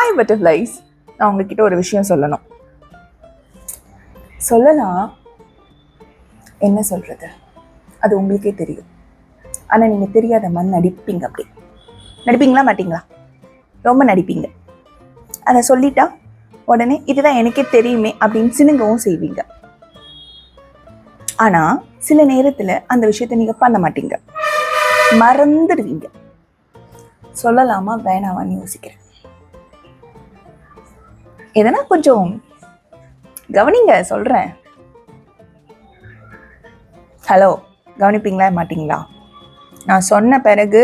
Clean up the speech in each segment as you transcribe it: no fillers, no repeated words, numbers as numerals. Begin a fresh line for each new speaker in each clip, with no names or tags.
Hi butterflies, நான் உங்ககிட்ட ஒரு விஷயம் சொல்லணும். சொல்லலாம், என்ன சொல்கிறது, அது உங்களுக்கே தெரியும். ஆனால் நீங்கள் தெரியாத மாதிரி நடிப்பீங்க. அப்படி நடிப்பீங்களா மாட்டிங்களா? ரொம்ப நடிப்பீங்க. அதை சொல்லிட்டா உடனே இதுதான் எனக்கே தெரியுமே அப்படின்னு சினுங்கவும் செய்வீங்க. ஆனால் சில நேரத்தில் அந்த விஷயத்தை நீங்கள் பண்ண மாட்டீங்க, மறந்துடுவீங்க. சொல்லலாமா வேணாமான்னு யோசிக்கிறேன். எதனா கொஞ்சம் கவனிங்க, சொல்கிறேன். ஹலோ, கவனிப்பீங்களா மாட்டிங்களா? நான் சொன்ன பிறகு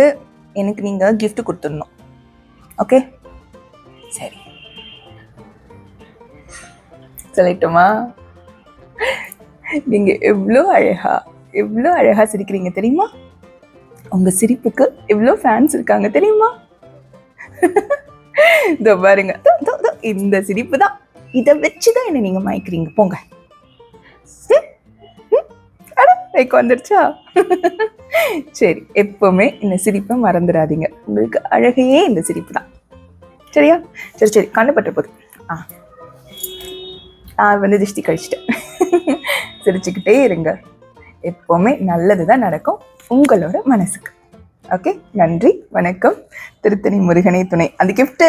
எனக்கு நீங்கள் gift கொடுத்துடணும். ஓகே, சரி, சொல்லட்டுமா? நீங்கள் எவ்வளோ அழகாக சிரிக்கிறீங்க தெரியுமா? உங்கள் சிரிப்புக்கு எவ்வளோ ஃபேன்ஸ் இருக்காங்க தெரியுமா? இதோ பாருங்க, இந்த சிரிப்பு தான், இதை வச்சு தான் என்ன நீங்கள் மயக்கிறீங்க. போங்க, வந்துருச்சா? சரி, எப்பவுமே இந்த சிரிப்பை மறந்துடாதீங்க. உங்களுக்கு அழகையே இந்த சிரிப்பு தான். சரியா? சரி சரி, கண்ணு போகுது. திருஷ்டி கழிச்சிட்டேன். சிரிச்சுக்கிட்டே இருங்க. எப்பவுமே நல்லதுதான் நடக்கும் உங்களோட மனசுக்கு. ஓகே, நன்றி, வணக்கம். திருத்தணி முருகனே துணை. அந்த கிஃப்ட்